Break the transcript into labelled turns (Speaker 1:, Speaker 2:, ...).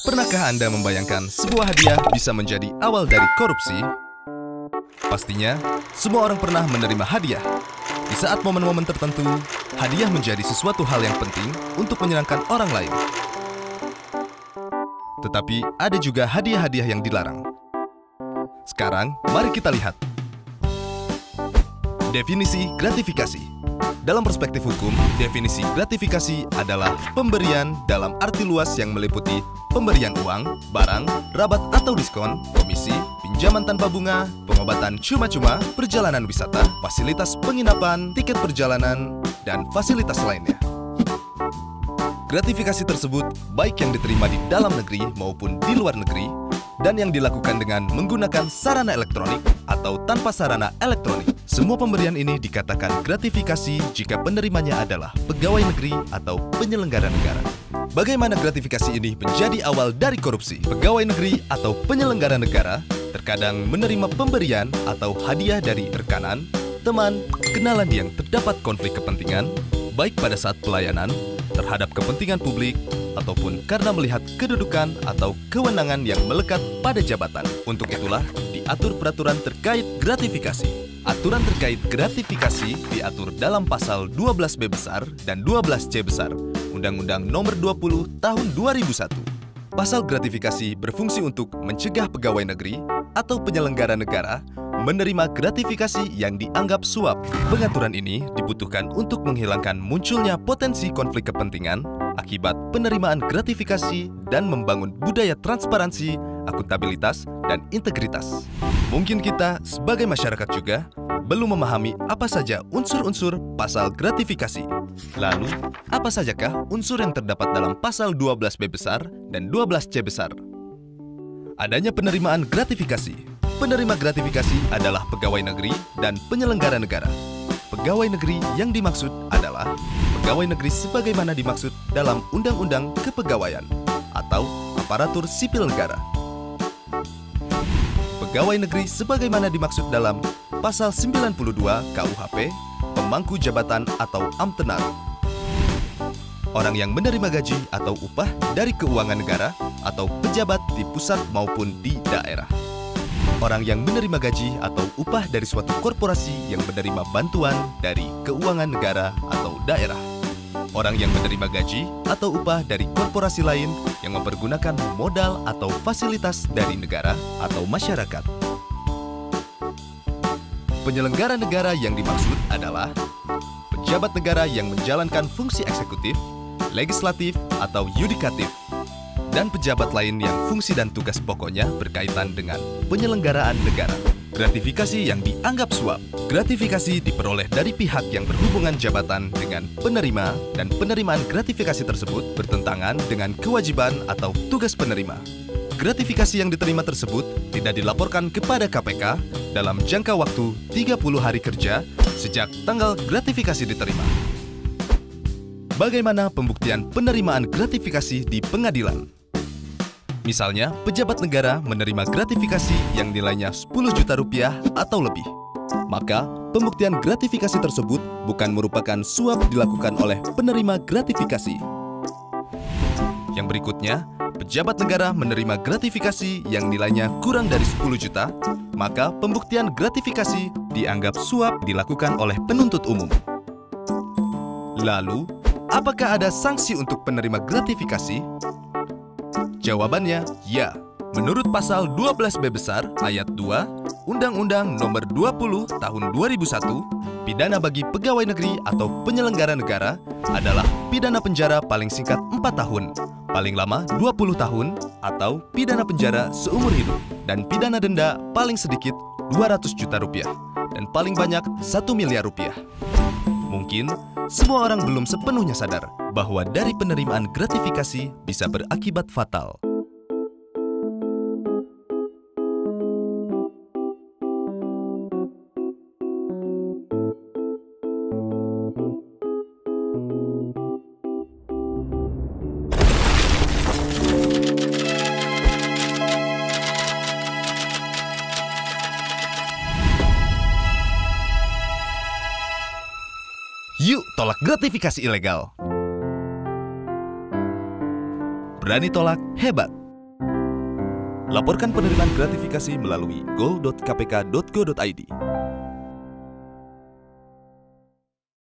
Speaker 1: Pernahkah Anda membayangkan sebuah hadiah bisa menjadi awal dari korupsi? Pastinya, semua orang pernah menerima hadiah. Di saat momen-momen tertentu, hadiah menjadi sesuatu hal yang penting untuk menyenangkan orang lain. Tetapi ada juga hadiah-hadiah yang dilarang. Sekarang, mari kita lihat. Definisi gratifikasi. Dalam perspektif hukum, definisi gratifikasi adalah pemberian dalam arti luas yang meliputi pemberian uang, barang, rabat atau diskon, komisi, pinjaman tanpa bunga, pengobatan cuma-cuma, perjalanan wisata, fasilitas penginapan, tiket perjalanan, dan fasilitas lainnya. Gratifikasi tersebut baik yang diterima di dalam negeri maupun di luar negeri, dan yang dilakukan dengan menggunakan sarana elektronik atau tanpa sarana elektronik. Semua pemberian ini dikatakan gratifikasi jika penerimanya adalah pegawai negeri atau penyelenggara negara. Bagaimana gratifikasi ini menjadi awal dari korupsi? Pegawai negeri atau penyelenggara negara terkadang menerima pemberian atau hadiah dari rekanan, teman, kenalan yang terdapat konflik kepentingan, baik pada saat pelayanan, terhadap kepentingan publik, ataupun karena melihat kedudukan atau kewenangan yang melekat pada jabatan. Untuk itulah, diatur peraturan terkait gratifikasi. Aturan terkait gratifikasi diatur dalam pasal 12B besar dan 12C besar, Undang-Undang Nomor 20 Tahun 2001. Pasal gratifikasi berfungsi untuk mencegah pegawai negeri atau penyelenggara negara menerima gratifikasi yang dianggap suap. Pengaturan ini dibutuhkan untuk menghilangkan munculnya potensi konflik kepentingan akibat penerimaan gratifikasi dan membangun budaya transparansi, akuntabilitas, dan integritas. Mungkin kita sebagai masyarakat juga belum memahami apa saja unsur-unsur pasal gratifikasi. Lalu, apa sajakah unsur yang terdapat dalam pasal 12B besar dan 12C besar? Adanya penerimaan gratifikasi. Penerima gratifikasi adalah pegawai negeri dan penyelenggara negara. Pegawai negeri yang dimaksud adalah pegawai negeri sebagaimana dimaksud dalam Undang-Undang Kepegawaian atau Aparatur Sipil Negara. Pegawai negeri sebagaimana dimaksud dalam Pasal 92 KUHP, pemangku jabatan atau amtenar. Orang yang menerima gaji atau upah dari keuangan negara atau pejabat di pusat maupun di daerah. Orang yang menerima gaji atau upah dari suatu korporasi yang menerima bantuan dari keuangan negara atau daerah. Orang yang menerima gaji atau upah dari korporasi lain yang mempergunakan modal atau fasilitas dari negara atau masyarakat. Penyelenggara negara yang dimaksud adalah pejabat negara yang menjalankan fungsi eksekutif, legislatif, atau yudikatif, dan pejabat lain yang fungsi dan tugas pokoknya berkaitan dengan penyelenggaraan negara. Gratifikasi yang dianggap suap. Gratifikasi diperoleh dari pihak yang berhubungan jabatan dengan penerima, dan penerimaan gratifikasi tersebut bertentangan dengan kewajiban atau tugas penerima. Gratifikasi yang diterima tersebut tidak dilaporkan kepada KPK dalam jangka waktu 30 hari kerja sejak tanggal gratifikasi diterima. Bagaimana pembuktian penerimaan gratifikasi di pengadilan? Misalnya, pejabat negara menerima gratifikasi yang nilainya 10 juta rupiah atau lebih. Maka, pembuktian gratifikasi tersebut bukan merupakan suap dilakukan oleh penerima gratifikasi. Yang berikutnya, pejabat negara menerima gratifikasi yang nilainya kurang dari 10 juta, maka pembuktian gratifikasi dianggap suap dilakukan oleh penuntut umum. Lalu, apakah ada sanksi untuk penerima gratifikasi? Jawabannya, ya. Menurut pasal 12B besar ayat 2 Undang-Undang Nomor 20 Tahun 2001, pidana bagi pegawai negeri atau penyelenggara negara adalah pidana penjara paling singkat 4 tahun, paling lama 20 tahun, atau pidana penjara seumur hidup, dan pidana denda paling sedikit 200 juta rupiah, dan paling banyak 1 miliar rupiah. Mungkin semua orang belum sepenuhnya sadar bahwa dari penerimaan gratifikasi bisa berakibat fatal. Yuk tolak gratifikasi ilegal. Berani tolak, hebat! Laporkan penerimaan gratifikasi melalui go.kpk.go.id.